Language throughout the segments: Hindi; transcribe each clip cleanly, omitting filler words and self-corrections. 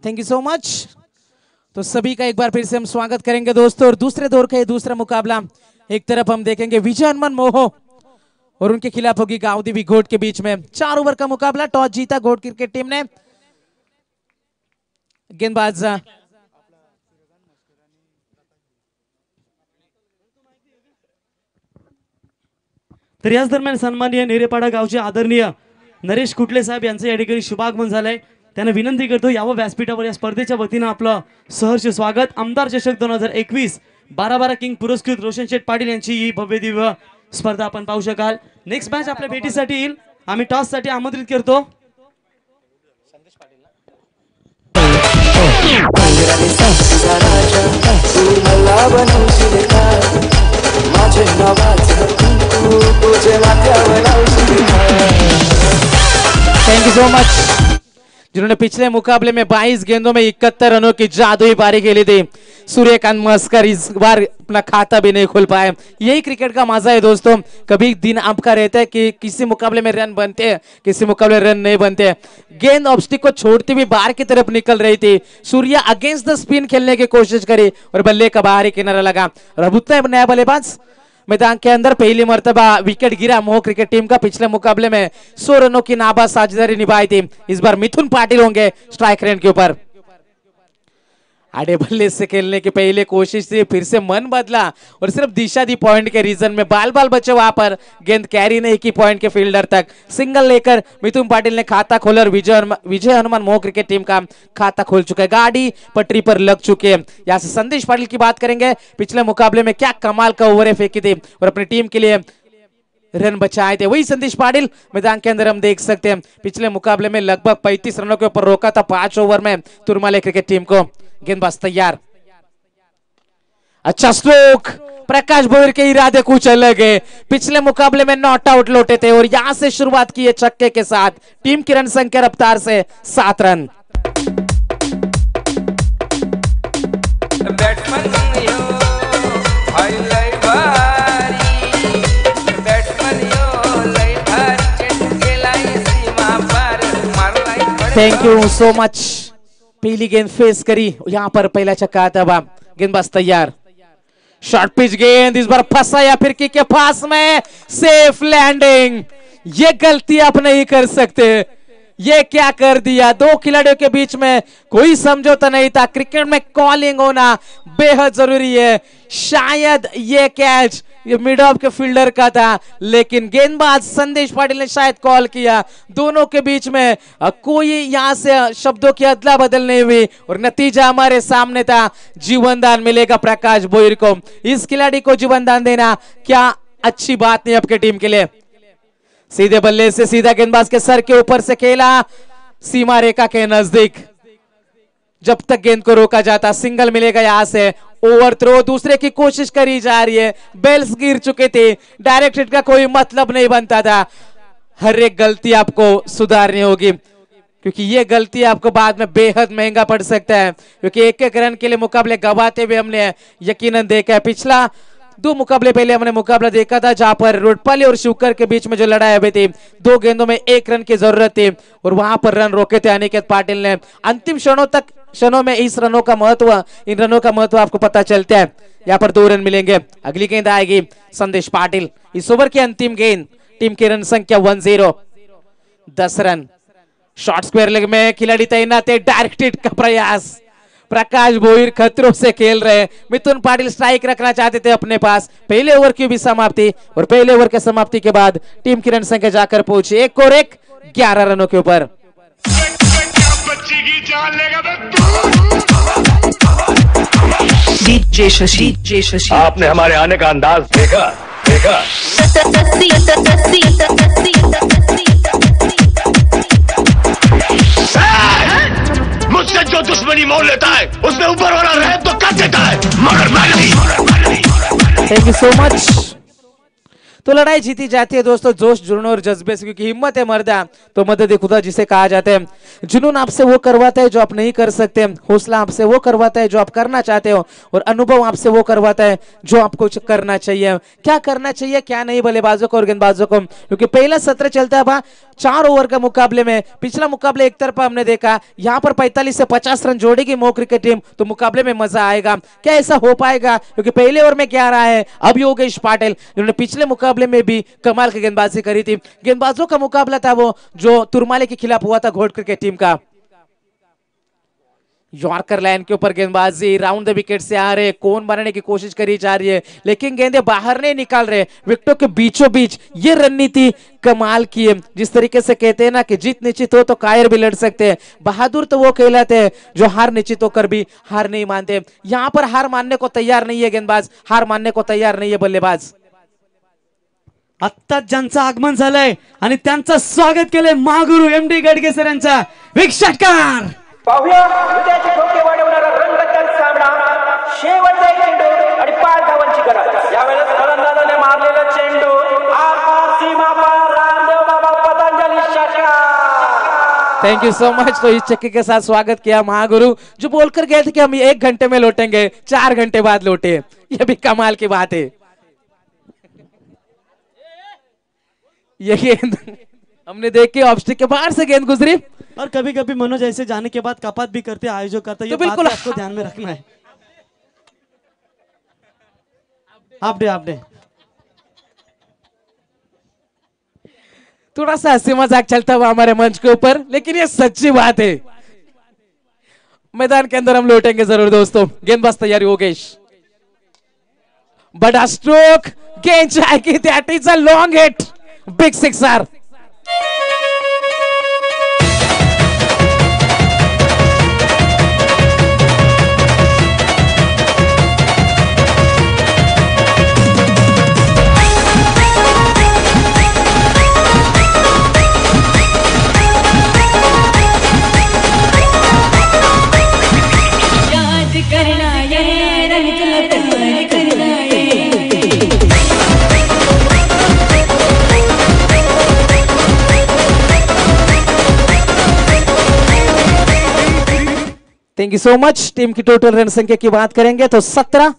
Thank you so much. तो सभी का एक बार फिर से हम स्वागत करेंगे दोस्तों। और दूसरे दौर का ये दूसरा मुकाबला, एक तरफ हम देखेंगे विजय हनुमान मोहो और उनके खिलाफ होगी गांवदेवी घोट के बीच में। 4 ओवर का मुकाबला, टॉस जीता घोट क्रिकेट टीम ने। गेंदबाज तर याच दरम्यान सन्माननीय नेरेपाडा गावचे आदरणीय नरेश कुटले साहेब यांचं या ठिकाणी शुभागमन झालंय। त्यांना विनंती करतो यावं व्यासपीठावर या स्पर्धेच्या वतीनं आपलं सहर्ष स्वागत। आमदार चषक 2021 12-12 किंग पुरस्कृत रोशन शेठ पाटील यांची ही भव्य दिव्य स्पर्धा आपण पाहू शकाल। नेक्स्ट मॅच आपल्या भेटीसाठी येईल, आम्ही टॉस साठी आमंत्रित करतो। थैंक यू सो मच, जिन्होंने पिछले मुकाबले में 22 गेंदों में 71 रनों की जादुई पारी खेली थी। सूर्यकांत मस्कर इस बार अपना खाता भी नहीं खोल पाए। यही क्रिकेट का मजा है दोस्तों, कभी दिन आपका रहता है कि किसी मुकाबले में रन बनते हैं, किसी मुकाबले रन नहीं बनते। गेंद ऑब्स्टिक को छोड़ती हुई बाहर की तरफ निकल रही थी। सूर्या अगेंस्ट द स्पिन खेलने की कोशिश करी और बल्ले का बाहरी किनारा लगा। रबुत्ता नया बल्लेबाज मैदान के अंदर पहली मर्तबा विकेट गिरा मोह क्रिकेट टीम का। पिछले मुकाबले में 100 रनों की नाबाद साझेदारी निभाई थी। इस बार मिथुन पाटिल होंगे स्ट्राइक रेंज के ऊपर। आड़े बल्ले से खेलने की पहले कोशिश थी, फिर से मन बदला और सिर्फ दिशा दी पॉइंट के रीजन में बाल बाल बचे वहां पर। गेंद कैरी नहीं की पॉइंट के फील्डर तक। सिंगल लेकर मिथुन पाटिल ने खाता खोला और विजय हनुमान मोह क्रिकेट टीम का खाता खोल चुका है। गाड़ी पटरी पर लग चुके हैं। यहाँ से संदेश पाटिल की बात करेंगे, पिछले मुकाबले में क्या कमाल का ओवरें फेंकी थी और अपनी टीम के लिए रन बचाए थे। वही संदेश पाटिल मैदान के अंदर हम देख सकते हैं, पिछले मुकाबले में लगभग 35 रनों के ऊपर रोका था 5 ओवर में तुरमाले क्रिकेट टीम को। गेंदबाज तैयार, अच्छा स्ट्रोक। प्रकाश भोईर के इरादे कुछ अलग है, पिछले मुकाबले में नॉट आउट लौटे थे और यहां से शुरुआत की है छक्के के साथ। टीम की रन संख्या रफ्तार से 7 run. Thank you so much. पहली गेंद फेस करी, यहां पर पहला छक्का आता है। गेंदबाज तैयार, शॉर्ट पिच गेंद, इस बार फंसाया फिरकी के पास में, सेफ लैंडिंग। ये गलती आप नहीं कर सकते। ये क्या कर दिया, 2 खिलाड़ियों के बीच में कोई समझौता नहीं था। क्रिकेट में कॉलिंग होना बेहद जरूरी है। शायद ये कैच ये मिड ऑफ के फील्डर का था, लेकिन गेंदबाज संदेश पाटिल ने शायद कॉल किया। दोनों के बीच में कोई यहां से शब्दों की अदला बदल नहीं हुई और नतीजा हमारे सामने था। जीवनदान मिलेगा प्रकाश भोईर को। इस खिलाड़ी को जीवनदान देना क्या अच्छी बात नहीं आपके टीम के लिए। सीधे बल्ले से सीधा गेंदबाज के सर के ऊपर से खेला, सीमा रेखा के नजदीक। जब तक गेंद को रोका जाता, सिंगल मिलेगा यहां से। ओवर थ्रो दूसरे की कोशिश करी जा रही है, बेल्स गिर चुके थे, डायरेक्ट हिट का कोई मतलब नहीं बनता था। हर एक गलती आपको सुधारनी होगी, क्योंकि ये गलती आपको बाद में बेहद महंगा पड़ सकता है। क्योंकि एक एक रन के लिए मुकाबले गवाते हुए हमने यकीनन देखा है। पिछला 2 मुकाबले पहले हमने मुकाबला देखा था, जहां पर रोडपाली और शिवकर के बीच में जो लड़ाई हुई थी, 2 गेंदों में 1 रन की जरूरत थी और वहां पर रन रोके थे अनिकेत पाटिल ने। अंतिम क्षणों में इस रनों का महत्व, इन रनों का महत्व आपको पता चलता है। यहाँ पर 2 रन मिलेंगे। अगली गेंद आएगी संदेश पाटिल। इस ओवर की अंतिम गेंद, टीम की रन संख्या 10, 10 रन। शॉर्ट स्क्वायर लेग में खिलाड़ी तैनात है, डायरेक्ट हिट का प्रयास। प्रकाश भोईर खतरों से खेल रहे। मिथुन पाटिल स्ट्राइक रखना चाहते थे अपने पास। पहले ओवर की भी समाप्ति और पहले ओवर के समाप्ति के बाद टीम की रन संख्या जाकर पहुंची 1 और 1, 11 रनों के ऊपर। डीजे शशि, आपने हमारे आने का अंदाज देखा? मुझसे जो दुश्मनी मोल लेता है उसमें ऊपर वाला रहे तो कर देता है, मगर मैं नहीं। Thank you so much. तो लड़ाई जीती जाती है दोस्तों जोश जुनून और जज्बे से, क्योंकि हिम्मत है मर्दा तो मदद खुदा जिसे कहा जाता है। जुनून आपसे वो करवाता है जो आप नहीं कर सकते, हौसला आपसे वो करवाता है जो आप करना चाहते हो, और अनुभव आपसे वो करवाता है जो आपको करना चाहिए। क्या करना चाहिए क्या नहीं बल्लेबाजों को और गेंदबाजों को, क्योंकि पहला सत्र चलता है 4 ओवर का मुकाबले में। पिछला मुकाबला एक तरफा हमने देखा, यहाँ पर 45 से 50 रन जोड़ेगी मो क्रिकेट टीम, तो मुकाबले में मजा आएगा। क्या ऐसा हो पाएगा, क्योंकि पहले ओवर में क्या रहा है, अब योगेश पाटिल जिन्होंने पिछले मुकाबले में भी कमाल की गेंदबाजी करी थी। गेंदबाजों का मुकाबला था वो जो तुरमाले के खिलाफ हुआ था घोट क्रिकेट टीम का। यॉर्कर लाइन के ऊपर गेंदबाजी राउंड द विकेट से आ रहे, कौन बनाने की कोशिश करी जा रही है, लेकिन गेंदे बाहर नहीं निकाल रहे, विकेटों के बीचों बीच। ये रणनीति कमाल की है। जिस तरीके से कहते हैं ना कि जीत निश्चित हो तो कायर भी लड़ सकते हैं, बहादुर तो वो कहलाते हैं जो हार निश्चित होकर भी हार नहीं मानते। यहां पर हार मानने को तैयार नहीं है गेंदबाज, हार मानने को तैयार नाही है बल्लेबाज। आत्ताच ज्यांचं आगमन झालंय आणि त्यांचं स्वागत केलंय महागुरु एमडी गडगे सर यांचा बिग षटकार। पाहूया विजयाचे ठोके वाढवणारा रंगतदार सामना, शेवटचा चेंडू आणि 5 धावांची गरज। यावेळेस फलंदाजाने मारलेला चेंडू आकार सीमा पार, रामदेव बाबा पतंजलि षटकार। Thank you so much. तो इस चक्के के साथ स्वागत किया महागुरु, जो बोलकर गए थे कि हम 1 घंटे में लौटेंगे, 4 घंटे बाद लौटे। ये भी कमाल की बात है। ये गेंद हमने देख के ऑब्स्टिक के बाहर से गेंद गुजरी, और कभी कभी मनोज ऐसे जाने के बाद कपात भी करते आयोजक करते, ये तो बात बिल्कुल भी आपको ध्यान में रखना है। आप थोड़ा सा हंसी मजाक चलता हुआ हमारे मंच के ऊपर, लेकिन ये सच्ची बात है। मैदान के अंदर हम लौटेंगे जरूर दोस्तों। गेंदबाज तैयारी योगेश, बड़ा स्ट्रोक, गेंद जाएगी, that is a long hit, big sixer. Thank you so much. Team की टोटल रन संख्या की बात करेंगे तो 17,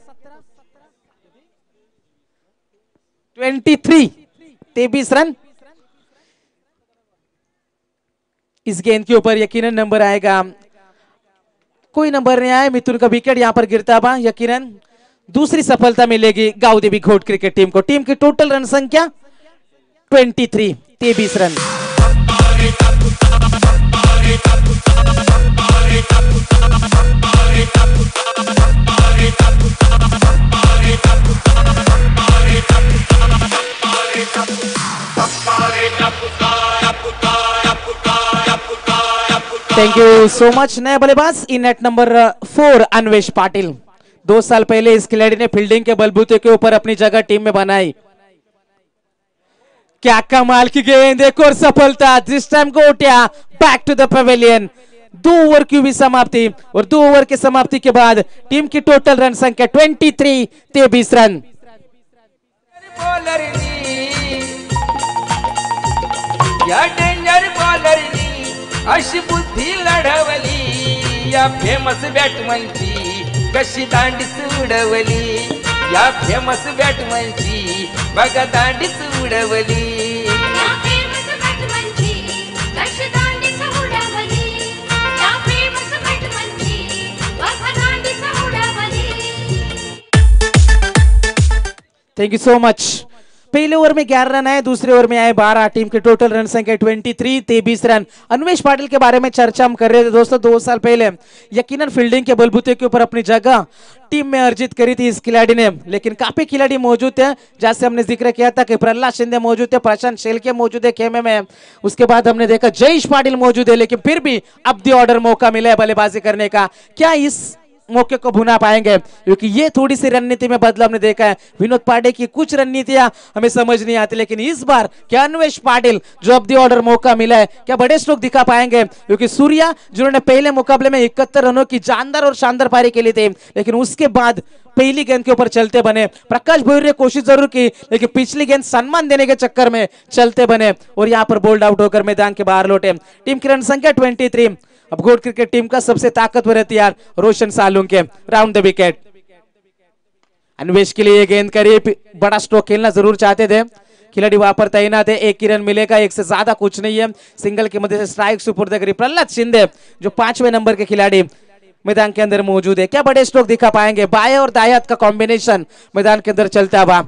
23 रन। इस गेंद के ऊपर यकीनन नंबर आएगा, कोई नंबर नहीं आया, मिथुन का विकेट यहां पर गिरता हुआ, यकीनन दूसरी सफलता मिलेगी गांव देवी घोट क्रिकेट टीम को। टीम की टोटल रन संख्या 23 run. Thank you so much. नया बल्लेबाज इन नेट नंबर 4 अन्वेश पाटिल। 2 साल पहले इस खिलाड़ी ने फील्डिंग के बलबूते के ऊपर अपनी जगह टीम में बनाई। क्या कमाल की गेंद, एक और सफलता, this time Gotiya back to the pavilion. 2 over की भी समाप्ति, और 2 ओवर की समाप्ति के बाद टीम की टोटल रन संख्या 23 रन। या डेंजर बॉलरनी अशी बुद्धी लढवली, या फेमस बॅटमनची कशी दांडीच उडवली, या फेमस बॅटमनची बघा दांडीच उडवली। Thank you so much. पहले ओवर में 11 रन आए, दूसरे ओवर में आए 12। टीम के टोटल रन संख्या 23 रन। अन्वेश पाटिल के बारे में चर्चा हम कर रहे थे दोस्तों। 2 साल पहले यकीनन फील्डिंग के बलबूते के ऊपर अपनी जगह टीम में अर्जित करी थी इस खिलाड़ी ने, लेकिन काफी खिलाड़ी मौजूद थे, जैसे हमने जिक्र किया था कि प्रहलाद शिंदे मौजूद थे, प्रशांत शेलके मौजूद है खेमे में, उसके बाद हमने देखा जयेश पाटिल मौजूद है, लेकिन फिर भी अब दी ऑर्डर मौका मिला है बल्लेबाजी करने का। क्या इस मौके को भुना पाएंगे, क्योंकि ये थोड़ी सी रणनीति में बदलाव हमने देखा है। विनोद पांडे की कुछ रणनीतियां हमें समझ नहीं आती, लेकिन इस बार क्या अन्वेश पाटिल जो अब दी ऑर्डर मौका मिला है, क्या बड़े स्ट्रोक दिखा पाएंगे? क्योंकि सूर्या जिन्होंने पहले मुकाबले में 71 रनों की जानदार और शानदार पारी के लिए थे, लेकिन उसके बाद पहली गेंद के ऊपर चलते बने। प्रकाश भोईर ने कोशिश जरूर की, लेकिन पिछली गेंद सम्मान देने के चक्कर में चलते बने और यहां पर बोल्ड आउट होकर मैदान के बाहर लौटे। टीम की रन संख्या 23। अब गोड क्रिकेट टीम का सबसे ताकतवर हथियार Roshan Salunke round the wicket. Anvesh के लिए ये गेंद करीब बड़ा स्ट्रोक खेलना जरूर चाहते थे, खिलाड़ी वहां पर तैनात है। एक ही रन मिलेगा, एक से ज्यादा कुछ नहीं है। सिंगल की मदद से स्ट्राइक सुपुर्द करी प्रहलाद शिंदे जो 5वें नंबर के खिलाड़ी मैदान के अंदर मौजूद है। क्या बड़े स्ट्रोक दिखा पाएंगे? बाएं और दाएं हाथ का कॉम्बिनेशन मैदान के अंदर चलता हुआ।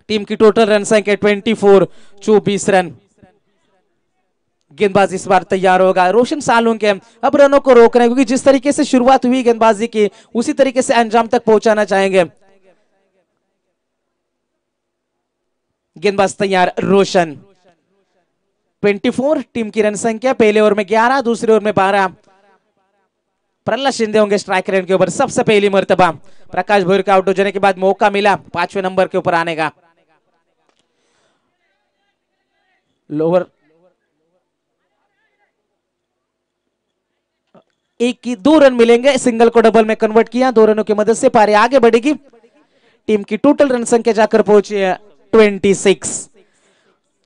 टीम की टोटल रन संख्या 24, 24 रन। गेंदबाज इस बार तैयार होगा रोशन सालुंके। अब रनों को रोकना है, क्योंकि जिस तरीके से शुरुआत हुई गेंदबाजी की उसी तरीके से अंजाम तक पहुंचाना चाहेंगे। गेंदबाज तैयार रोशन। 24 टीम की रन संख्या। पहले ओवर में 11, दूसरे ओवर में 12। प्रहलाद शिंदे होंगे स्ट्राइक रेट के ऊपर सबसे पहली मर्तबा। प्रकाश भोईर का आउट हो जाने के बाद मौका मिला 5वें नंबर के ऊपर आने का। लोअर एक की 2 रन मिलेंगे, सिंगल को डबल में कन्वर्ट किया, 2 रनों की मदद से पारी आगे बढ़ेगी। टीम की टोटल रन संख्या जाकर पहुंची है 26।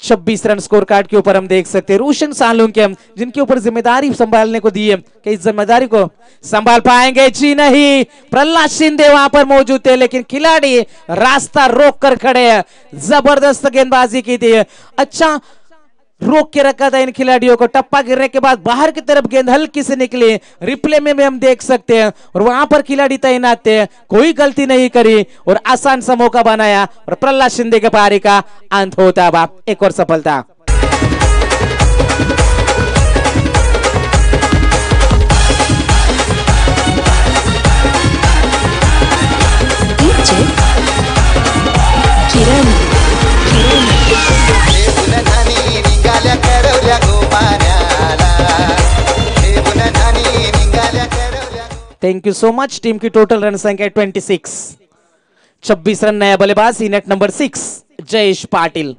26 रन स्कोर कार्ड के ऊपर हम देख सकते हैं। रोशन सालुंके जिनके ऊपर जिम्मेदारी संभालने को दी है, कि इस जिम्मेदारी को संभाल पाएंगे जी नहीं। प्रहलाद शिंदे वहां पर मौजूद थे, लेकिन खिलाड़ी रास्ता रोक कर खड़े हैं। जबरदस्त गेंदबाजी की थी, अच्छा रोक के रखा था इन खिलाड़ियों को। टप्पा गिरने के बाद बाहर की तरफ गेंद हल्की से निकली, रिप्ले में भी हम देख सकते हैं। और वहां पर खिलाड़ी तैनात थे, कोई गलती नहीं करी और आसान सा मौका बनाया और प्रहलाद शिंदे के पारी का अंत होता है। एक और सफलता। Thank you so much. Team की टोटल रन संख्या 26। 26 रन। नया बल्लेबाज नेट नंबर 6 जयेश पाटिल।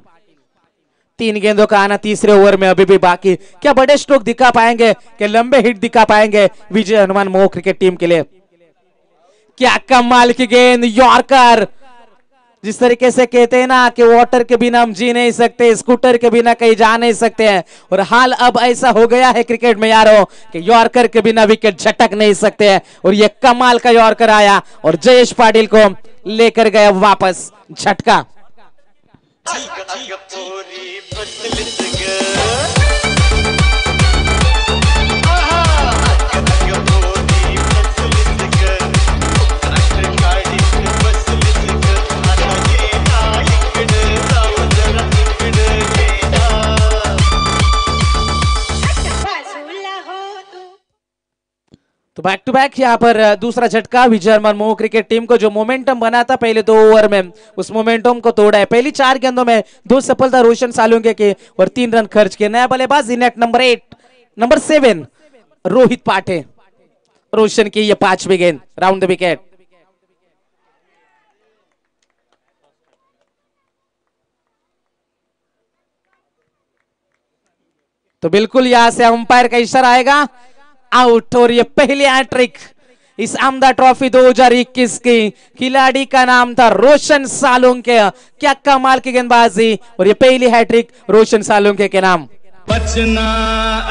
3 गेंदों का आना तीसरे ओवर में अभी भी बाकी। क्या बड़े स्ट्रोक दिखा पाएंगे? क्या लंबे हिट दिखा पाएंगे विजय हनुमान मोह क्रिकेट टीम के लिए? क्या कमाल की गेंद, यॉर्कर। जिस तरीके से कहते हैं ना कि वाटर के बिना हम जी नहीं सकते, स्कूटर के बिना कहीं जा नहीं सकते हैं, और हाल अब ऐसा हो गया है क्रिकेट में यारों कि यॉर्कर के बिना विकेट झटक नहीं सकते हैं। और ये कमाल का यॉर्कर आया और जयेश पाटिल को लेकर गया वापस झटका। तो बैक टू बैक यहाँ पर दूसरा झटका विजय हनुमान मोह क्रिकेट टीम को। जो मोमेंटम बना था पहले 2 ओवर में, उस मोमेंटम को तोड़ा है। पहली 4 गेंदों में 2 सफलता रोशन सालुंके के और 3 रन खर्च किए। नया बल्लेबाज नेट नंबर 7 रोहित पाठे। रोशन की ये 5वीं गेंद, राउंड द विकेट। तो बिल्कुल यहां से अंपायर का इशारा आएगा, आउट। और ये पहली हैट्रिक इस आमदा ट्रॉफी 2021 की। खिलाड़ी का नाम था रोशन सालुंके। क्या कमाल की गेंदबाजी, और ये पहली हैट्रिक रोशन सालुंके के नाम। बचना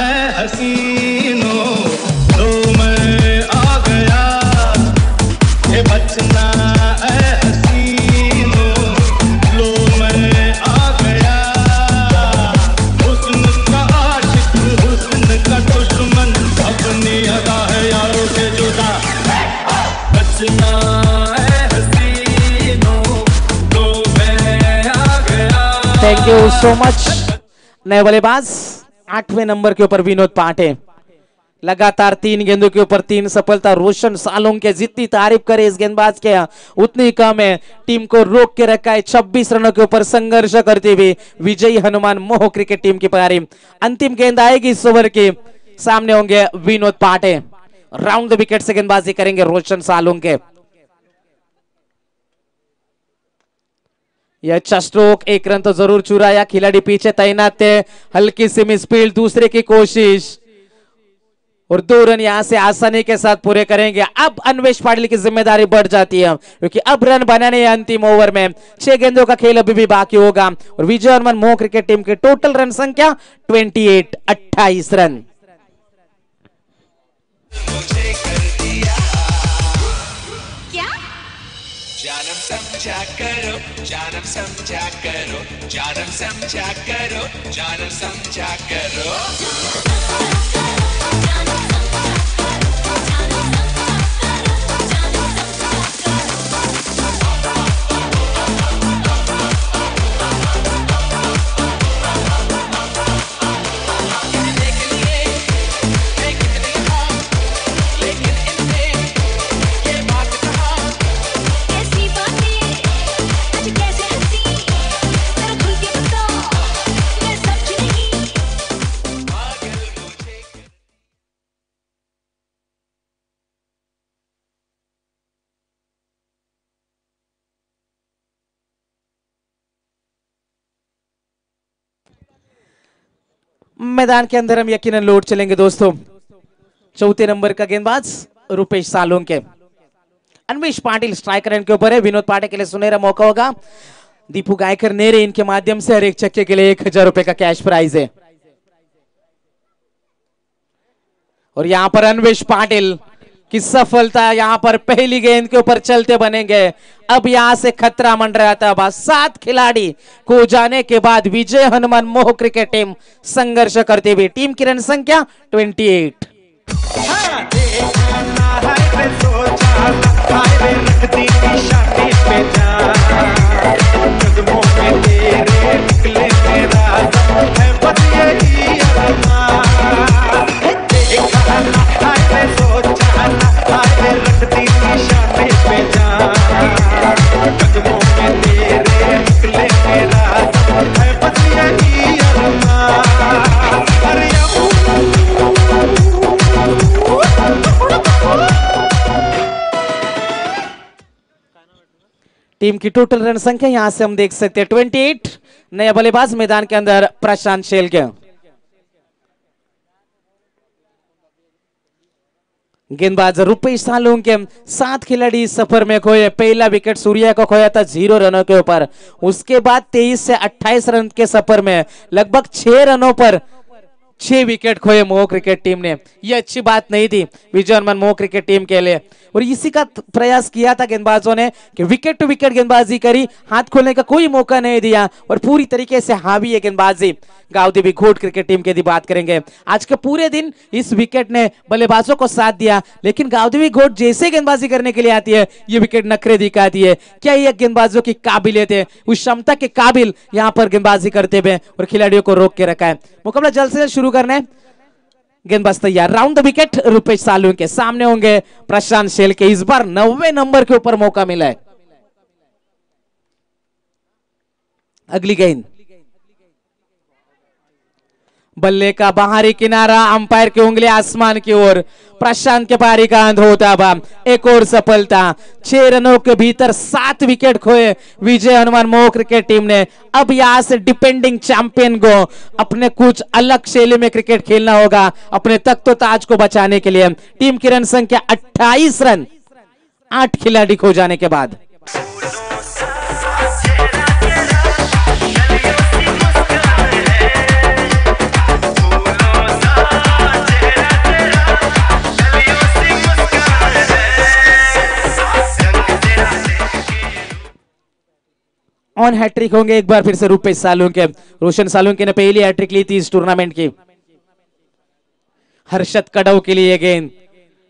ए हसीनो तो मैं आ गया, ये बचना ए हसीनो लो मैं आ गया। हुस्न का आशिक, हुस्न का दुश्मन, अपनी अदा है यारों से जुदा। बचना ए हसीनो तो मैं आ गया। Thank you so much. नए बल्लेबाज 8वें नंबर के ऊपर विनोद पांडे। लगातार 3 गेंदों के ऊपर 3 सफलता। रोशन सालुंके जितनी तारीफ करे इस गेंदबाज के उतनी कम है। टीम को रोक के रखा है। 26 रनों के ऊपर संघर्ष करते हुए विजयी हनुमान मोह क्रिकेट टीम की पारी। अंतिम गेंद आएगी इस ओवर की, सामने होंगे Vinod Pandey. Round the wicket से गेंदबाजी करेंगे रोशन सालुंके। यह अच्छा स्ट्रोक, एक रन तो जरूर चुराया, खिलाड़ी पीछे तैनात थे, हल्की सी मिसफील्ड, दूसरे की कोशिश और 2 रन यहां से आसानी के साथ पूरे करेंगे। अब अन्वेश पाटिल की जिम्मेदारी बढ़ जाती है क्योंकि अब रन बनाने हैं अंतिम ओवर में। 6 गेंदों का खेल अभी भी बाकी होगा और विजय हनुमान मोह क्रिकेट टीम की टोटल रन संख्या 28 रन। जानम समझा करो, जानम समझा करो, जानम समझा करो, जानम समझा करो। मैदान के अंदर हम यकीनन लौट चलेंगे दोस्तों। चौथे नंबर का गेंदबाज रुपेश सालुंके। अन्वेश पाटिल स्ट्राइकर एंड के ऊपर है। विनोद पाटिल के लिए सुनहरा मौका होगा। दीपू गायकर नेरे इनके माध्यम से हर एक छक्के के लिए 1000 रुपए का कैश प्राइज है। और यहां पर अन्वेश पाटिल की सफलता यहां पर पहली गेंद के ऊपर चलते बनेंगे। अब यहां से खतरा मंडरा था। बस 7 खिलाड़ी को जाने के बाद विजय हनुमान मोह क्रिकेट टीम संघर्ष करते हुए टीम की रन संख्या 28। टीम की टोटल रन संख्या यहां से हम देख सकते हैं 28। नया बल्लेबाज मैदान के अंदर प्रशांत शेलके। गेंदबाज रुपेश सालुंके। 7 खिलाड़ी इस सफर में खोए। पहला विकेट सूर्या को खोया था 0 रनों के ऊपर। उसके बाद 23 से 28 रन के सफर में लगभग 6 रनों पर 6 विकेट खोए मोह क्रिकेट टीम ने। यह अच्छी बात नहीं थी विजय हनुमान मोह क्रिकेट टीम के लिए और इसी का प्रयास किया था गेंदबाजों ने कि विकेट टू विकेट गेंदबाजी करी, हाथ खोलने का कोई मौका नहीं दिया और पूरी तरीके से हावी है गेंदबाजी। गावदेवी घोट क्रिकेट टीम की यदि बात करेंगे, आज के पूरे दिन इस विकेट ने बल्लेबाजों को साथ दिया, लेकिन गावदेवी घोट जैसे गेंदबाजी करने के लिए आती है ये विकेट नखरे दिखाती है। क्या ये गेंदबाजों की काबिलियत है, उस क्षमता के काबिल यहाँ पर गेंदबाजी करते हुए और खिलाड़ियों को रोक के रखा है। मुकाबला जल्द से जल्द शुरू करना है। गेंदबाज तैयार। Round the wicket Rupesh Salunke के सामने होंगे प्रशांत शेलके। इस बार 90 नंबर के ऊपर मौका मिला है। अगली गेंद बल्ले का बाहरी किनारा, अंपायर की उंगली आसमान की ओर। प्रशांत के पारी का अंत होता है। एक और सफलता। 6 रनों के भीतर 7 विकेट खोए विजय हनुमान मोह क्रिकेट टीम ने। अब यहां से डिपेंडिंग चैंपियन को अपने कुछ अलग शैली में क्रिकेट खेलना होगा अपने तख्तो ताज को बचाने के लिए। टीम की रन संख्या 28 रन 8 खिलाड़ी खो जाने के बाद। ऑन हैट्रिक होंगे एक बार फिर से रुपेश सालुंके। रोशन सालुंके ने पहली हैट्रिक ली थी इस टूर्नामेंट की। हर्षद कड़व के लिए गेंद,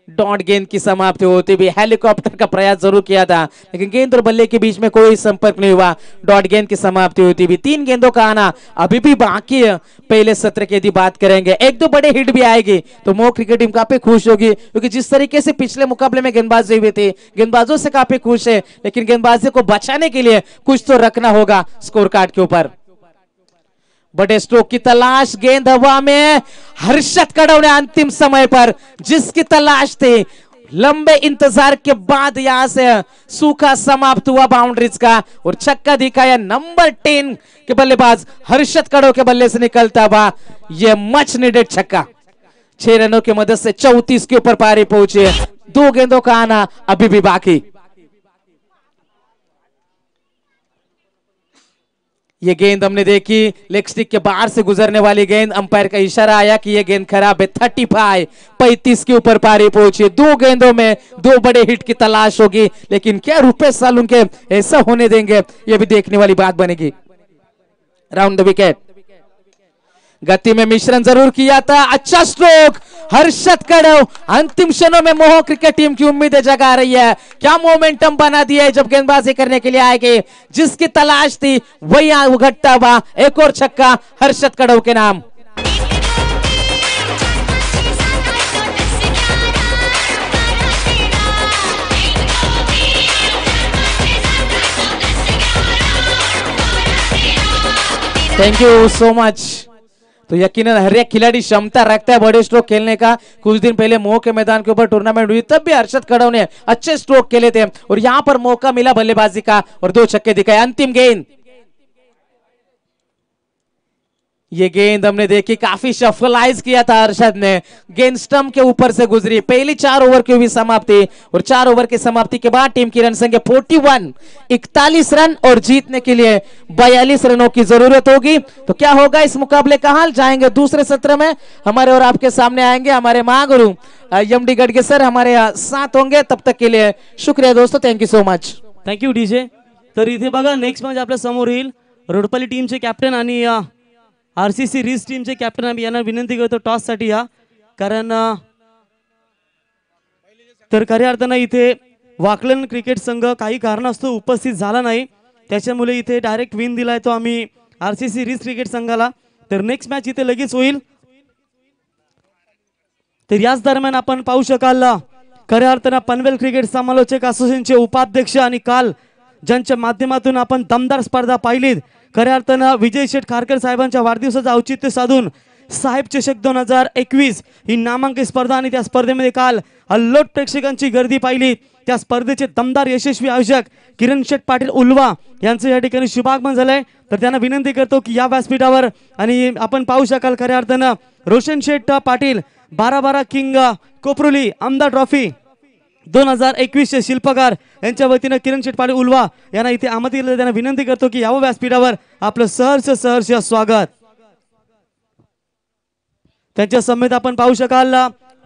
डॉट गेंद की समाप्ति होती भी। हेलीकॉप्टर का प्रयास जरूर किया था लेकिन गेंद और बल्ले के बीच में कोई संपर्क नहीं हुआ। डॉट गेंद की समाप्ति होती भी। 3 गेंदों का आना अभी भी बाकी है। पहले सत्र की यदि बात करेंगे, 1-2 बड़े हिट भी आएगी तो मोह क्रिकेट टीम काफी खुश होगी क्योंकि जिस तरीके से पिछले मुकाबले में गेंदबाजी हुई थी, गेंदबाजों से काफी खुश है, लेकिन गेंदबाजी को बचाने के लिए कुछ तो रखना होगा स्कोर कार्ड के ऊपर। बड़े स्ट्रोक की तलाश, गेंद हवा में, हर्षद कड़व ने अंतिम समय पर जिसकी तलाश थी, लंबे इंतजार के बाद यहां से सूखा समाप्त हुआ बाउंड्रीज का और छक्का दिखाया नंबर 10 के बल्लेबाज हर्षद कड़व के बल्ले से निकलता हुआ यह मच नीडेड छक्का। 6 रनों की मदद से 34 के ऊपर पारी पहुंचे। 2 गेंदों का आना अभी भी बाकी। ये गेंद हमने देखी, लेग स्टिक के बाहर से गुजरने वाली गेंद, अंपायर का इशारा आया कि ये गेंद खराब है। 35 के ऊपर पारी पहुंची। 2 गेंदों में 2 बड़े हिट की तलाश होगी, लेकिन क्या रुपेश सालुंके ऐसा होने देंगे, ये भी देखने वाली बात बनेगी। राउंड द विकेट, गति में मिश्रण जरूर किया था, अच्छा स्ट्रोक हर्षद कड़व। अंतिम क्षणों में मोह क्रिकेट टीम की उम्मीदें जगा रही है, क्या मोमेंटम बना दिया है जब गेंदबाजी करने के लिए आएगी। जिसकी तलाश थी वही उघटता हुआ एक और छक्का हर्षद कड़व के नाम। Thank you so much. तो यकीनन हर एक खिलाड़ी क्षमता रखता है बड़े स्ट्रोक खेलने का। कुछ दिन पहले मोह के मैदान के ऊपर टूर्नामेंट हुई, तब भी हर्षद कड़व ने अच्छे स्ट्रोक खेले थे और यहां पर मौका मिला बल्लेबाजी का और 2 छक्के दिखाए। अंतिम गेंद, ये गेंद हमने देखी, काफी शफलाइज किया था हर्षद ने, गेंद स्टंप के ऊपर से गुजरी। पहली 4 ओवर की हुई समाप्ति और 4 ओवर की समाप्ति के बाद टीम की रन संख्या 41 रन और जीतने के लिए 42 रनों की जरूरत होगी। तो क्या होगा इस मुकाबले का हाल, जाएंगे दूसरे सत्र में। हमारे और आपके सामने आएंगे हमारे महागुरु एमडी गडगे सर, हमारे साथ होंगे। तब तक के लिए शुक्रिया दोस्तों, thank you so much. Thank you DJ. तर इथे बघा नेक्स्ट मॅच आपल्या समोर येईल। रोडपल्ली टीमचे कॅप्टन आणि आरसीसी रिस टीमचे कॅप्टन आम्ही यांना विनंती करतो टॉस साठी या, कारण तर खऱ्या अर्थानं इथे वाकलन क्रिकेट संघ काही कारणास्तव उपस्थित झाला नाही, त्याच्यामुळे इथे डायरेक्ट विन दिलाय तो आम्ही आरसीसी रिस क्रिकेट संघाला। तर नेक्स्ट मॅच इथे लगेच होईल। तर याच दरम्यान आपण पाहू शकाल खऱ्या अर्थानं पनवेल क्रिकेट समालोचक असोसिएशनचे उपाध्यक्ष आणि काल ज्यांच्या माध्यमातून आपण दमदार स्पर्धा पाहिलीत, खऱ्या अर्थानं विजय शेठ खारकर साहेबांच्या वाढदिवसाचं औचित्य साधून साहेब चषक 2021 ही नामांकित स्पर्धा आणि त्या स्पर्धेमध्ये काल अल्लोट प्रेक्षकांची गर्दी पाहिली। त्या स्पर्धेचे दमदार यशस्वी आयोजक किरण शेठ पाटील उल्वा यांचं या ठिकाणी शुभागमन झालंय। तर त्यांना विनंती करतो की या व्यासपीठावर, आणि आपण पाहू शकाल खऱ्या अर्थानं रोशन शेठ पाटील 12-12 किंग कोपरोली आमदार ट्रॉफी 2021 चे शिल्पकार यांच्या वतीने किरण शेठ पाटील उल्वा यांना इथे आमंत्रित केलं। त्यांना विनंती करतो की यावं व्यासपीठावर, आपलं सहर्ष स्वागत। त्यांच्या समेत आपण पाहू शकाल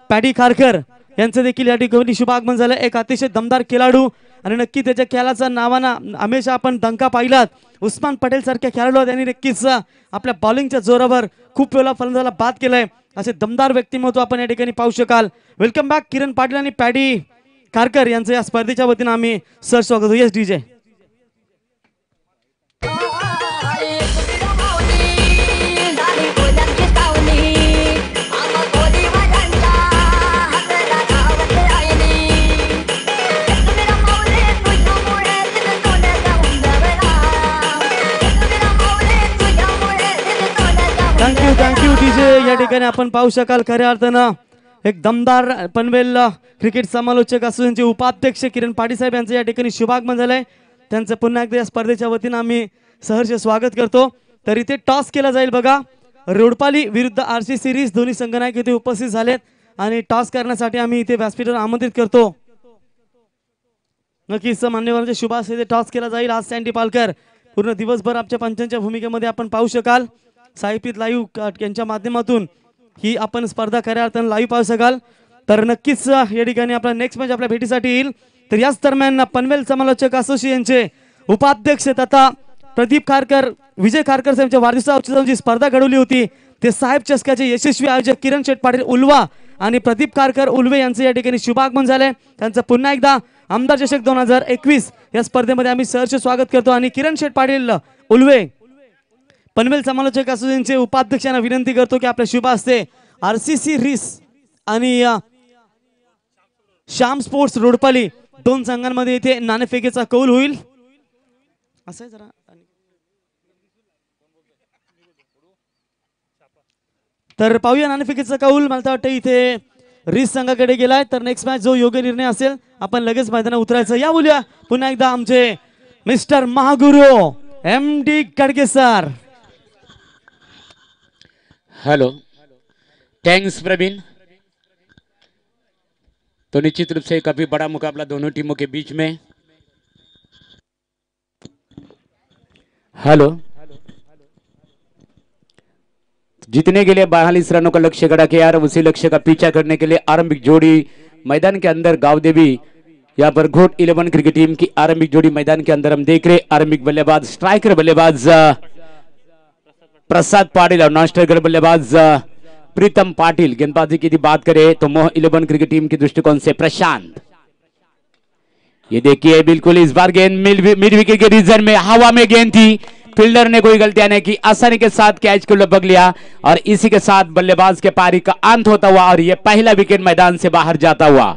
पॅडी खारकर यांचं देखील या ठिकाणी शुभागमन झालं। एक अतिशय दमदार खेळाडू आणि नक्की त्याच्या खेळाचा नावाना हमेशा आपण दंका पाहिलात। उस्मान पटेल सारख्या खेळाडू त्यांनी नक्कीच आपल्या बॉलिंगच्या जोरावर खूप वेळा फलंदाजाला बाद केलाय, असे दमदार व्यक्तिमत्व आपण या ठिकाणी पाहू शकाल। वेलकम बॅक किरण पाटील आणि पॅडी खारकर यांचं या स्पर्धेच्या वतीने आम्ही सर स्वागत होतो। Yes DJ. Thank you DJ. या ठिकाणी आपण पाहू शकाल खऱ्या अर्थानं एक दमदार पनवेल क्रिकेट समालोचक असोसिएशनचे उपाध्यक्ष किरण पाटील साहेब यांचं या ठिकाणी शुभागमन झालंय। त्यांचं पुन्हा एकदा या स्पर्धेच्या वतीने आम्ही सहर्ष स्वागत करतो। तर इथे टॉस केला जाईल बघा, रोडपाली विरुद्ध आरसीसी सिरीज दोन्ही संघनायक इथे उपस्थित झालेत आणि टॉस करण्यासाठी आम्ही इथे व्यासपीठावर आमंत्रित करतो। नक्कीच मान्यवरांच्या शुभास इथे टॉस केला जाईल। आज सँडी पालकर पूर्ण दिवसभर आमच्या पंचांच्या भूमिकेमध्ये आपण पाहू शकाल। साहित्य लाईव्ह यांच्या माध्यमातून ही आपण स्पर्धा खऱ्या अर्थानं लाईव्ह पाहू शकाल। तर नक्कीच या ठिकाणी आपला नेक्स्ट मॅच आपल्या भेटीसाठी येईल। तर याच दरम्यान पनवेल समालोचक असोसिएशनचे उपाध्यक्ष तथा प्रदीप खारकर विजय खारकर साहेबांच्या वाढदिवसाची स्पर्धा घडवली होती, ते साहेब चषकाचे यशस्वी आयोजक किरण शेठ पाटील उल्वा आणि प्रदीप खारकर उल्वे यांचे या ठिकाणी शुभागमन झाले। त्यांचं पुन्हा एकदा आमदार चषक 2021 या स्पर्धेमध्ये आम्ही सहर्ष स्वागत करतो। आणि किरण शेठ पाटील उल्वे पनवेल समालोचक असोसिएशनचे उपाध्यक्षांना विनंती करतो की आपल्या शुभ हस्ते आरसीसी रिस आणि श्याम स्पोर्ट्स रोडपाली दोन संघांमध्ये इथे नाणेफेकीचा कौल होईल। असं जरा तर पाहूया नाणेफेकीचा कौल. मला तर वाटतं इथे रिस संघाकडे गेलाय. तर नेक्स्ट मॅच जो योग्य निर्णय असेल आपण लगेच मैदानात उतरायचं. या बोलूया पुन्हा एकदा आमचे mister Mahaguru MD Kadke sir. Hello, thanks Praveen. तो निश्चित रूप से काफी बड़ा मुकाबला दोनों टीमों के बीच में. हेलो, जीतने के लिए 42 रनों का लक्ष्य गड़ा किया और उसी लक्ष्य का पीछा करने के लिए आरंभिक जोड़ी मैदान के अंदर गांव देवी यहाँ पर घोट 11 क्रिकेट टीम की आरंभिक जोड़ी मैदान के अंदर हम देख रहे. आरंभिक बल्लेबाज स्ट्राइकर बल्लेबाज प्रसाद पाटिल और नॉन स्ट्राइकर बल्लेबाज प्रीतम पाटिल. गेंदबाजी की बात करें तो मोह 11 क्रिकेट टीम के दृष्टिकोण से प्रशांत. ये देखिए बिल्कुल इस बार गेंद मिड विकेट के रीजन में हवा में गेंद थी. फील्डर ने कोई गलतियां नहीं की, आसानी के साथ कैच को लगभग लिया और इसी के साथ बल्लेबाज के पारी का अंत होता हुआ और यह पहला विकेट मैदान से बाहर जाता हुआ.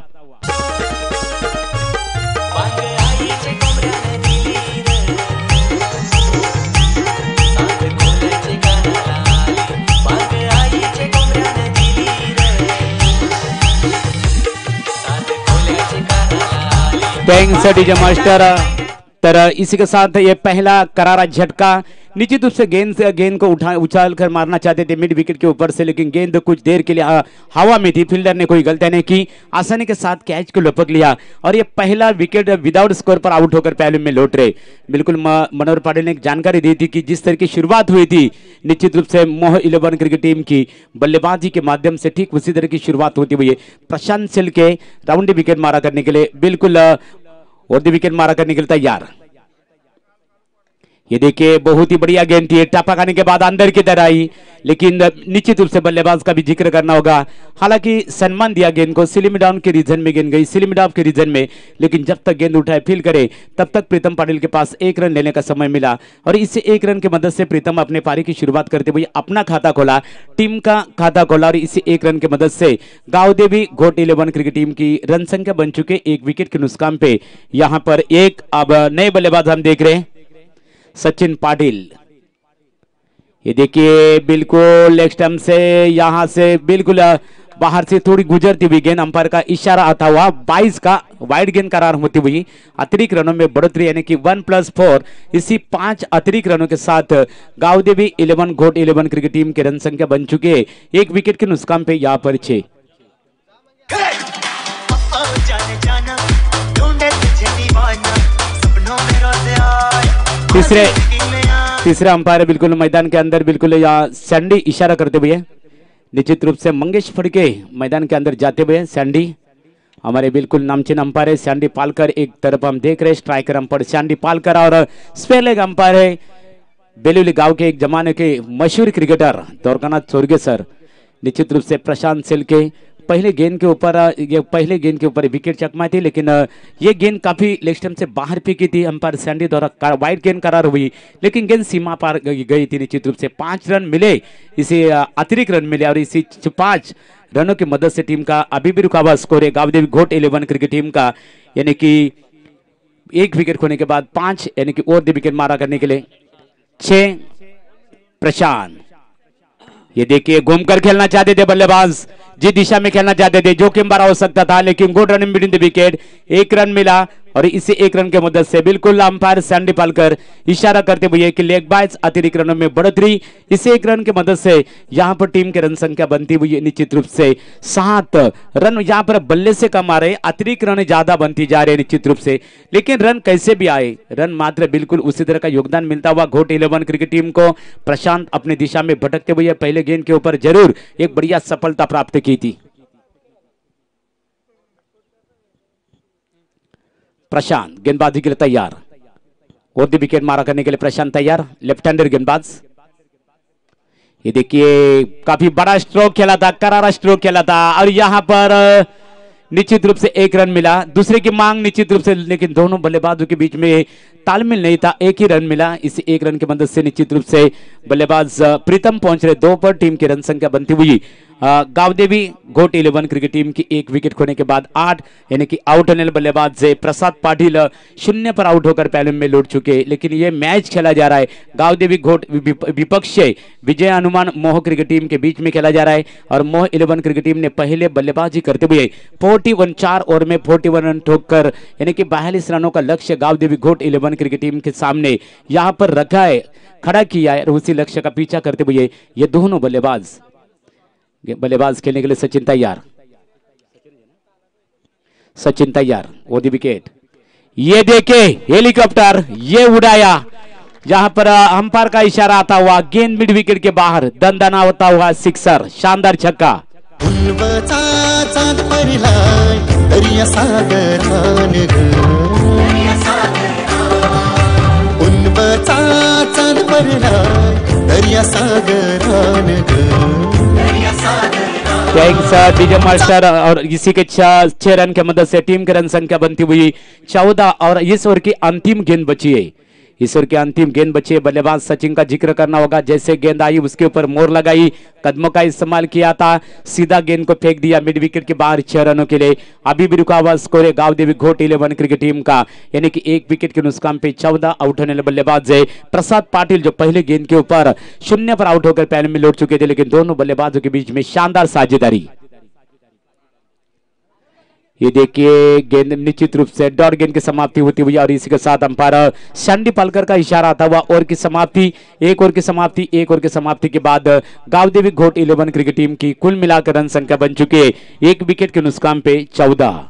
Thanks DJ master. तर इसी के साथ ये पहला करारा झटका. निश्चित रूप से गेंद को उछाल कर मारना चाहते थे मिड विकेट के ऊपर से, लेकिन गेंद कुछ देर के लिए हवा में थी. फील्डर ने कोई गलती नहीं की, आसानी के साथ कैच को लपक लिया और ये पहला विकेट विदाउट स्कोर पर आउट होकर पहले में लौट रहे. बिल्कुल मनोहर पाटिल ने एक जानकारी दी थी कि जिस तरह की शुरुआत हुई थी निश्चित रूप से मोह 11 क्रिकेट टीम की बल्लेबाजी के माध्यम से ठीक उसी तरह की शुरुआत होती हुई है. प्रशांत सिल के राउंड विकेट मारा करने के लिए बिल्कुल और विकेट मारा करने के लिए तैयार. ये देखिए बहुत ही बढ़िया गेंद थी. टप्पा खाने के बाद अंदर की तरह आई, लेकिन निश्चित रूप से बल्लेबाज का भी जिक्र करना होगा. हालांकि सम्मान दिया गेंद को. स्लिम डाउन के रीजन में गेंद गई, स्लिम डाउन के रीजन में, लेकिन जब तक गेंद उठाए फील करे तब तक प्रीतम पाटिल के पास 1 रन लेने का समय मिला और इसे 1 रन की मदद से प्रीतम अपने पारी की शुरुआत करते हुए अपना खाता खोला, टीम का खाता खोला और इसी 1 रन की मदद से गांव देवी घोट 11 क्रिकेट टीम की रन संख्या बन चुके 1 विकेट के नुकसान पे. यहां पर एक अब नए बल्लेबाज हम देख रहे हैं सचिन पाटिल. ये देखिए बिल्कुल लेग स्टंप से यहां से बिल्कुल बाहर से थोड़ी गुजरती हुई गेंद, अंपायर का इशारा आता हुआ 22 का वाइड गेंद करार होती हुई अतिरिक्त रनों में बढ़ोतरी यानी कि 1+4. इसी 5 अतिरिक्त रनों के साथ गांव देवी 11 घोट 11 क्रिकेट टीम के रन संख्या बन चुके 1 विकेट के नुकसान पे यहां पर 6. तीसरे अंपायर बिल्कुल मैदान के अंदर बिल्कुल यहाँ सैंडी इशारा करते हुए निश्चित रूप से मंगेश फड़के मैदान के अंदर जाते हुए. सैंडी हमारे बिल्कुल नामचीन अंपायर है सैंडी पालकर. एक तरफ हम देख रहे हैं स्ट्राइकर अंपायर सैंडी पालकर और स्पेयर लेग अंपायर है बेलुली गांव के एक जमाने के मशहूर क्रिकेटर द्वारकानाथ चोरगे सर. निश्चित रूप से प्रशांत सिल के पहले गेंद के ऊपर विकेट चकमाई थी, लेकिन ये गेंद काफी लेग स्टंप से बाहर फेंकी थी. अंपायर सैंडी द्वारा वाइड गेंद करार हुई, लेकिन गेंद सीमा पार गई थी. निश्चित रूप से 5 रन मिले, इसे अतिरिक्त रन मिले और इसी 5 रनों की मदद से टीम का अभी भी रुका हुआ स्कोर है गांव देवी घोट 11 क्रिकेट टीम का, यानी कि 1 विकेट खोने के बाद 5 यानी कि और विकेट मारा करने के लिए 6. प्रशांत ये देखिए घूमकर खेलना चाहते थे बल्लेबाज, जिस दिशा में खेलना चाहते थे जोखिम भरा हो सकता था, लेकिन good run between the wicket 1 run मिला और इसी 1 रन के मदद से बिल्कुल अंपायर सैंडी पालकर इशारा करते हुए कि लेग बाइज अतिरिक्त रनों में बढ़ोतरी. इस 1 रन के मदद से यहां पर टीम के रन संख्या बनती हुई निश्चित रूप से 7 रन. यहां पर बल्ले से कम आ रहे, अतिरिक्त रन ज्यादा बनती जा रहे निश्चित रूप से, लेकिन रन कैसे भी आए रन मात्र बिल्कुल उसी तरह का योगदान मिलता हुआ घोट 11 क्रिकेट टीम को. प्रशांत अपनी दिशा में भटकते हुए पहले गेंद के ऊपर जरूर एक बढ़िया सफलता प्राप्त की थी. प्रशांत गेंदबाजी के लिए तैयार और भी विकेट मारा करने के लिए प्रशांत तैयार. लेफ्ट हैंडर गेंदबाज. ये देखिए काफी बड़ा स्ट्रोक खेला था, करारा स्ट्रोक खेला था और यहां पर निश्चित रूप से 1 रन मिला. दूसरे की मांग निश्चित रूप से, लेकिन दोनों बल्लेबाजों के बीच में तालमेल नहीं था. 1 ही रन मिला. इस 1 रन की मदद से निश्चित रूप से बल्लेबाज प्रीतम पहुंच रहे 2 पर. टीम की रन संख्या बनती हुई गावदेवी घोट 11 क्रिकेट टीम की एक विकेट खोने के बाद 8 यानी कि आउट होने बल्लेबाज से प्रसाद पाटिल 0 पर आउट होकर पहले में लौट चुके। लेकिन ये मैच खेला जा रहा है गावदेवी घोट विपक्ष से विजय हनुमान मोह क्रिकेट टीम के बीच में खेला जा रहा है और मोह 11 क्रिकेट टीम ने पहले बल्लेबाजी करते हुए 41 4 ओवर में 41 रन ठोककर यानी कि 42 रनों का लक्ष्य गावदेवी घोट 11 क्रिकेट टीम के सामने यहां पर रखा है, खड़ा किया है और उसी लक्ष्य का पीछा करते हुए ये दोनों बल्लेबाज खेलने के लिए सचिन तैयार, सचिन तैयार, वो दी विकेट। ये देखे हेलीकॉप्टर ये उड़ाया, जहां पर अंपायर का इशारा आता हुआ गेंद मिड विकेट के बाहर दंदना होता हुआ सिक्सर, शानदार छक्का। Thanks DJ master. और इसी के 6 रन की मदद से टीम की रन संख्या बनती हुई 14 और इस ओवर की अंतिम गेंद बची है, इस ओवर की अंतिम गेंद बची है। बल्लेबाज सचिन का जिक्र करना होगा, जैसे गेंद आई उसके ऊपर मोर लगाई, कदमों का इस्तेमाल किया था, सीधा गेंद को फेंक दिया मिड विकेट के बाहर 6 रनों के लिए। अभी भी रुका हुआ स्कोर है गावदेवी घोट 11 क्रिकेट टीम का, यानी कि 1 विकेट के नुकसान पे 14 आउट होने वाले बल्लेबाज है प्रसाद पाटिल, जो पहले गेंद के ऊपर 0 पर आउट होकर पहले में लौट चुके थे। लेकिन दोनों बल्लेबाजों के बीच में शानदार साझेदारी। ये देखिए गेंद निश्चित रूप से डॉट गेंद की समाप्ति होती हुई और इसी के साथ अंपायर सैंडी पालकर का इशारा आता हुआ ओवर की समाप्ति, एक ओवर की समाप्ति, एक ओवर की समाप्ति के बाद गावदेवी घोट 11 क्रिकेट टीम की कुल मिलाकर रन संख्या बन चुकी है 1 विकेट के नुकसान पे 14।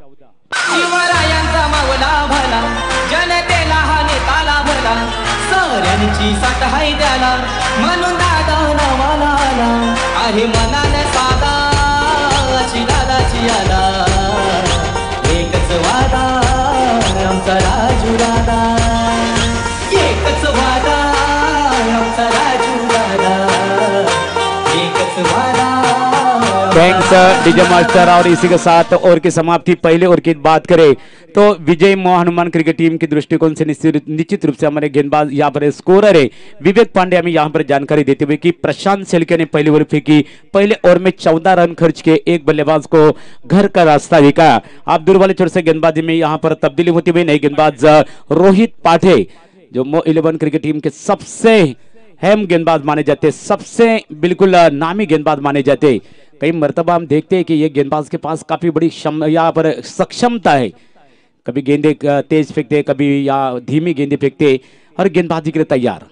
Thanks DJ master. और इसी के साथ ओवर की समाप्ति, पहले ओवर की बात करें तो विजय मोह हनुमान क्रिकेट टीम के दृष्टिकोण से निश्चित रूप से हमारे गेंदबाज यहाँ पर स्कोरर है विवेक पांडे हमें यहाँ पर जानकारी देते हुए कि प्रशांत शेलके ने पहली ओवर फेंकी, पहले ओवर में 14 रन खर्च के एक बल्लेबाज को घर का रास्ता दिखाया। आप दूर वाले छोर से गेंदबाजी में यहाँ पर तब्दीली होती हुई, नई गेंदबाज रोहित पाठे जो मोह 11 क्रिकेट टीम के सबसे अहम गेंदबाज माने जाते, सबसे बिल्कुल नामी गेंदबाज माने जाते। कई मर्तबा हम देखते हैं कि ये गेंदबाज के पास काफी बड़ी यहाँ पर सक्षमता है, कभी गेंदे तेज फेंकते, कभी या धीमी गेंदे फेंकते और गेंदबाजी के लिए तैयार,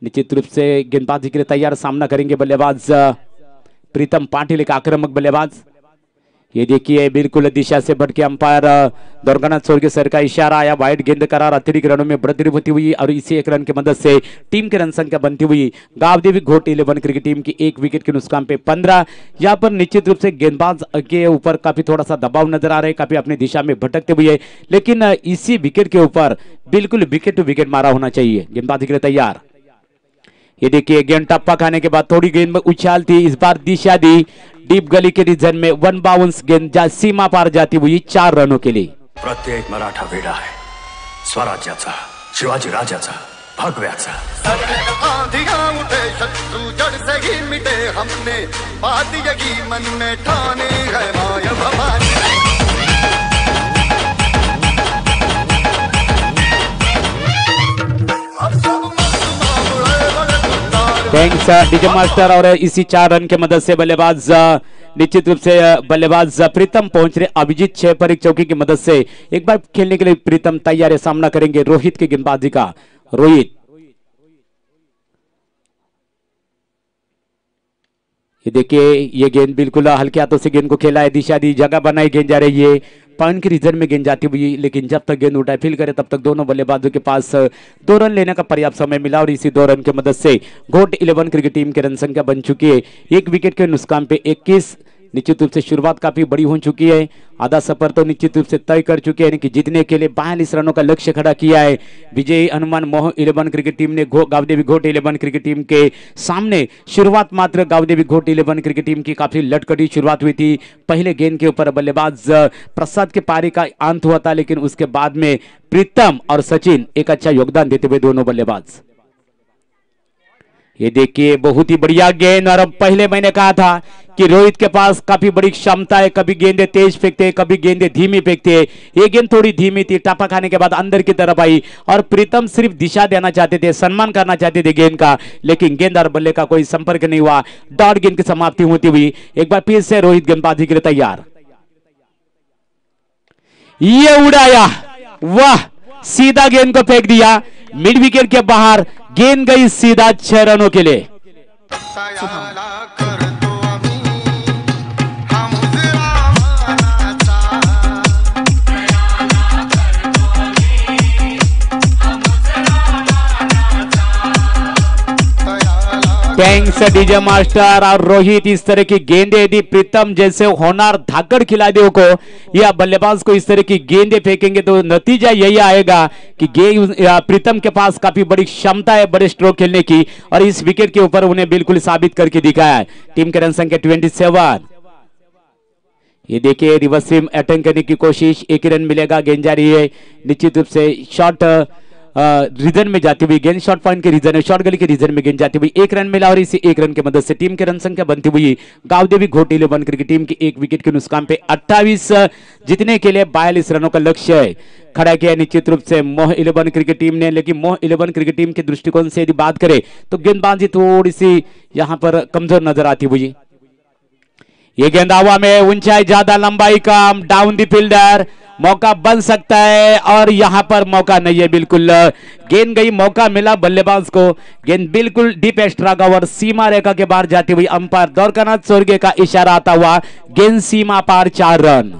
निश्चित रूप से गेंदबाजी के लिए तैयार। सामना करेंगे बल्लेबाज प्रीतम पाटिल, एक आक्रामक बल्लेबाज। ये देखिए बिल्कुल दिशा से भटके अंपायर दुर्गानाथ सोर के सर का इशारा आया, वाइड गेंद करार अतिरिक्त रनों में बढ़ोतरी होती हुई और इसी 1 रन की मदद से टीम की रन संख्या बनती हुई गावदेवी घोट 11 क्रिकेट टीम की 1 विकेट के नुकसान पे 15। यहाँ पर निश्चित रूप से गेंदबाज के ऊपर काफी थोड़ा सा दबाव नजर आ रहा है, काफी अपनी दिशा में भटकते हुए, लेकिन इसी विकेट के ऊपर बिल्कुल विकेट टू विकेट मारा होना चाहिए। गेंदबाजी के लिए तैयार। ये देखिए गेंद टप्पा खाने के बाद थोड़ी गेंद में उछाल थी, इस बार दिशा दी डीप गली के रीजन में 1 बाउंस गेंद सीमा पार जाती हुई 4 रनों के लिए। प्रत्येक मराठा वेडा आहे स्वराज्याचा, शिवाजी राजाचा, भगव्याचा। आंधियां उठे शत्रु जड़ से ही मिटे, हमने बात यही मन में ठानी है Maya Bhavani. Thanks DJ master. और इसी 4 रन के मदद से बल्लेबाज निश्चित रूप से बल्लेबाज प्रीतम पहुंच रहे अभिजीत 6 पर एक चौकी की मदद से एक बार खेलने के लिए प्रीतम तैयार है। सामना करेंगे रोहित की गेंदबाजी का। रोहित ये देखिए ये गेंद बिल्कुल हल्के हाथों से गेंद को खेला है, दिशा दी, जगह बनाई, गेंद जा रही है पॉइंट के रीजन में गेंद जाती हुई, लेकिन जब तक गेंद उठाए फील करे तब तक दोनों बल्लेबाजों के पास 2 रन लेने का पर्याप्त समय मिला और इसी 2 रन की मदद से घोट 11 क्रिकेट टीम की रन संख्या बन चुकी है 1 विकेट के नुकसान पे 21। निश्चित रूप से शुरुआत काफी बड़ी हो चुकी है, आधा सफर तो निश्चित रूप से तय कर चुके हैं, यानी कि जीतने के लिए 42 रनों का लक्ष्य खड़ा किया है विजयी हनुमान मोह 11 क्रिकेट टीम ने गावदेवी घोट 11 क्रिकेट टीम के सामने। शुरुआत मात्र गावदेवी घोट 11 क्रिकेट टीम की काफी लटकटी शुरुआत हुई थी, पहले गेंद के ऊपर बल्लेबाज प्रसाद के पारी का अंत हुआ था, लेकिन उसके बाद में प्रीतम और सचिन एक अच्छा योगदान देते हुए दोनों बल्लेबाज। ये देखिए बहुत ही बढ़िया गेंद। और अब पहले मैंने कहा था कि रोहित के पास काफी बड़ी क्षमता है, कभी गेंदे तेज फेंकते हैं, कभी गेंदे धीमी फेंकते हैं। ये गेंद थोड़ी धीमी थी, टापा खाने के बाद अंदर की तरफ आई और प्रीतम सिर्फ दिशा देना चाहते थे, सम्मान करना चाहते थे गेंद का, लेकिन गेंद और बल्ले का कोई संपर्क नहीं हुआ। डॉट गेंद की समाप्ति होती हुई एक बार फिर से रोहित गेंदबाजी के लिए तैयार। ये उड़ाया, वाह, सीधा गेंद को फेंक दिया मिड विकेट के बाहर। गेंद गई सीधा 6 रनों के लिए। Thanks DJ master. और रोहित इस तरह की गेंदे यदि प्रीतम जैसे होनार धाकड़ खिलाड़ियों को या बल्लेबाज को इस तरह की गेंदे फेंकेंगे तो नतीजा यही आएगा कि प्रीतम के पास काफी बड़ी क्षमता है बड़े स्ट्रोक खेलने की, और इस विकेट के ऊपर उन्हें बिल्कुल साबित करके दिखाया है। टीम के रन संख्या 27। ये देखिए रिवर्स स्विम अटेम्प्ट करने की कोशिश, एक रन मिलेगा। गेंद जा रही है निश्चित रूप से शॉर्ट रीजन में जाती हुई, गेंद शॉर्ट पॉइंट के रीजन है, शॉर्ट गली के रीजन में गेंद जाती हुई 1 रन मिला और इसी 1 रन की मदद से टीम के रन संख्या बनती हुई गावदेवी घोट 11 क्रिकेट टीम की 1 विकेट के नुकसान पे 28 जीतने के लिए 42 रनों का लक्ष्य है खड़ा किया निश्चित रूप से मोह 11 क्रिकेट टीम ने। लेकिन मोह 11 क्रिकेट टीम के दृष्टिकोण से यदि बात करें तो गेंदबाजी थोड़ी सी यहां पर कमजोर नजर आती हुई। ये गेंद हवा में, ऊंचाई ज्यादा, लंबाई कम, डाउन द फील्डर, मौका बन सकता है और यहां पर मौका नहीं है। बिल्कुल गेंद गई, मौका मिला बल्लेबाज को, गेंद बिल्कुल डीप एक्स्ट्रा कवर सीमा रेखा के बाहर जाती हुई। अंपायर द्वारकानाथ स्वर्गीय का इशारा आता हुआ गेंद सीमा पार 4 रन।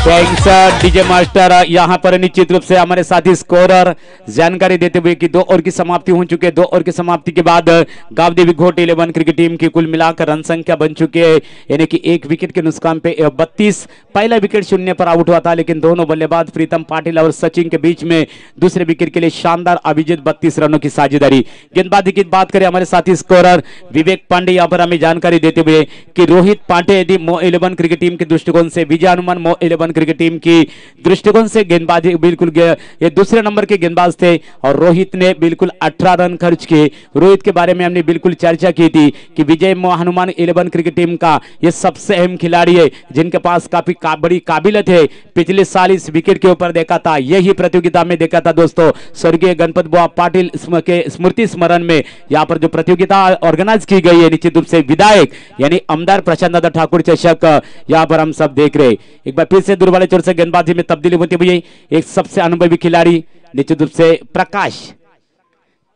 Thanks DJ master. यहां पर निश्चित रूप से हमारे साथी स्कोरर जानकारी देते हुए कि 2 ओवर की समाप्ति हो चुकी है। 2 ओवर की समाप्ति के बाद गावदेवी घोट 11 क्रिकेट टीम की कुल मिलाकर रन संख्या बन चुकी है, यानी कि 1 विकेट के नुकसान पे 32। पहला विकेट शून्य पर आउट हुआ था, लेकिन दोनों बल्लेबाज प्रीतम पाटिल और सचिन के बीच में दूसरे विकेट के लिए शानदार अभिजीत 32 रनों की साझेदारी। गेंदबाजी की बात करें हमारे साथी स्कोरर विवेक पांडे यहां पर हमें जानकारी देते हुए कि रोहित पांडे यदि मोह 11 क्रिकेट टीम के दृष्टिकोण से, विजय हनुमान मोह 11 क्रिकेट टीम की दृष्टिकोण से गेंदबाजी बिल्कुल ये दूसरे नंबर के गेंदबाज थे और रोहित ने बिल्कुल 18 रन खर्च किए। रोहित के बारे में हमने बिल्कुल चर्चा की थी कि विजय हनुमान 11 क्रिकेट टीम का ये सबसे अहम खिलाड़ी है जिनके पास काफी बड़ी काबिलियत है। पिछले साल इस विकेट के ऊपर देखा था, यही प्रतियोगिता में देखा था दोस्तों, स्वर्गीय गणपत बुआ पाटिल के स्मृति स्मरण में यहाँ पर जो प्रतियोगिता ऑर्गेनाइज की गई है, निश्चित रूप से विधायक यानी आमदार प्रशांत दादा ठाकुर चषक यहाँ पर हम सब देख रहे। एक बार फिर से दूर वाले चोर से गेंदबाजी में तब्दीली होती हुई एक सबसे अनुभवी खिलाड़ी निश्चित रूप से प्रकाश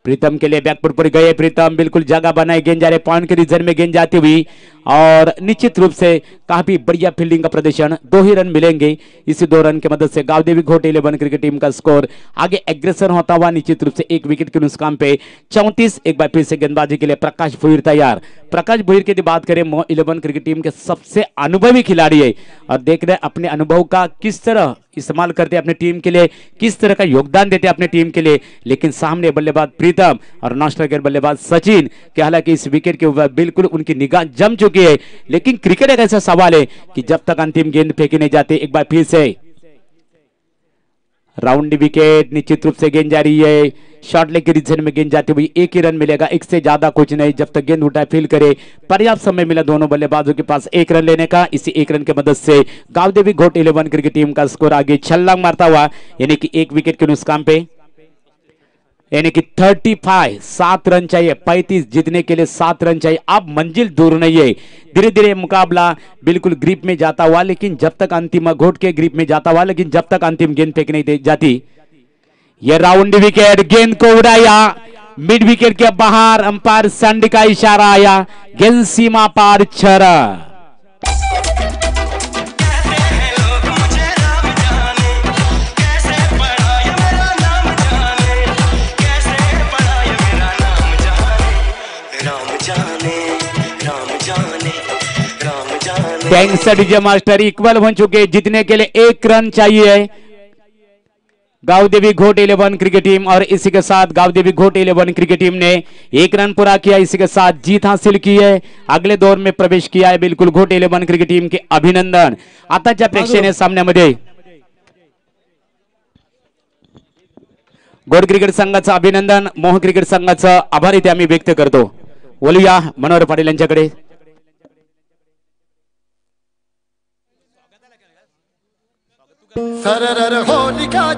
प्रीतम के लिए बैकफुट पर गए। प्रीतम बिल्कुल जगह बनाए, गेंद जा रहे पॉइंट के रीजन में गेंद जाती हुई और निश्चित रूप से काफी बढ़िया फील्डिंग का प्रदर्शन। 2 ही रन मिलेंगे, इसी 2 रन की मदद से गावदेवी घोट 11 क्रिकेट टीम का स्कोर आगे एग्रेसर होता हुआ निश्चित रूप से 1 विकेट के नुकसान पे 34। एक बार फिर से गेंदबाजी के लिए प्रकाश भुईर तैयार। प्रकाश भुईर की बात करें मोह 11 क्रिकेट टीम के सबसे अनुभवी खिलाड़ी है और देख रहे अपने अनुभव का किस तरह इस्तेमाल करते हैं अपने टीम के लिए, किस तरह का योगदान देते हैं अपने टीम के लिए। लेकिन सामने बल्लेबाज प्रीतम और नॉन स्ट्राइकर बल्लेबाज सचिन के, हालांकि इस विकेट के ऊपर बिल्कुल उनकी निगाह जम चुकी है, लेकिन क्रिकेट एक ऐसा सवाल है कि जब तक अंतिम गेंद फेंकी नहीं जाती। एक बार फिर से राउंड विकेट, निश्चित रूप से गेंद जा रही है शॉर्ट लेग के रीजन में गेंद जाती हुई। 1 ही रन मिलेगा, 1 से ज्यादा कुछ नहीं। जब तक गेंद उठाए फील करे, पर्याप्त समय मिला दोनों बल्लेबाजों के पास 1 रन लेने का। इसी 1 रन की मदद से गावदेवी घोट 11 क्रिकेट टीम का स्कोर आगे छलांग मारता हुआ, यानी कि 1 विकेट के नुकसान पे, यानी कि 35 7 रन चाहिए। 35 जीतने के लिए 7 रन चाहिए। अब मंजिल दूर नहीं है, धीरे धीरे मुकाबला बिल्कुल ग्रिप में जाता हुआ, लेकिन जब तक अंतिम घोट के ग्रिप में जाता हुआ, लेकिन जब तक अंतिम गेंद फेंक नहीं जाती। ये राउंड विकेट, गेंद को उड़ाया मिड विकेट के बाहर, अंपायर संड का इशारा आया, गेंद सीमा पार 6 रन। राम जाने थैंक्स डीजे मास्टर। इक्वल बन चुके, जीतने के लिए 1 रन चाहिए गांव देवी घोट 11 क्रिकेट टीम, और इसी के साथ गांव देवी घोट 11 क्रिकेट टीम ने 1 रन पूरा किया, इसी के साथ जीत हासिल की है, अगले दौर में प्रवेश किया है। बिल्कुल घोट 11 क्रिकेट टीम के अभिनंदन। आताच्या प्रेक्षणीय सामन्यामध्ये गोड क्रिकेट संघाचं अभिनंदन, मोह क्रिकेट संघाचं आभारी ते आम्ही व्यक्त करतो। बोलूया मनोहर पाटील यांच्याकडे। सरर होलिका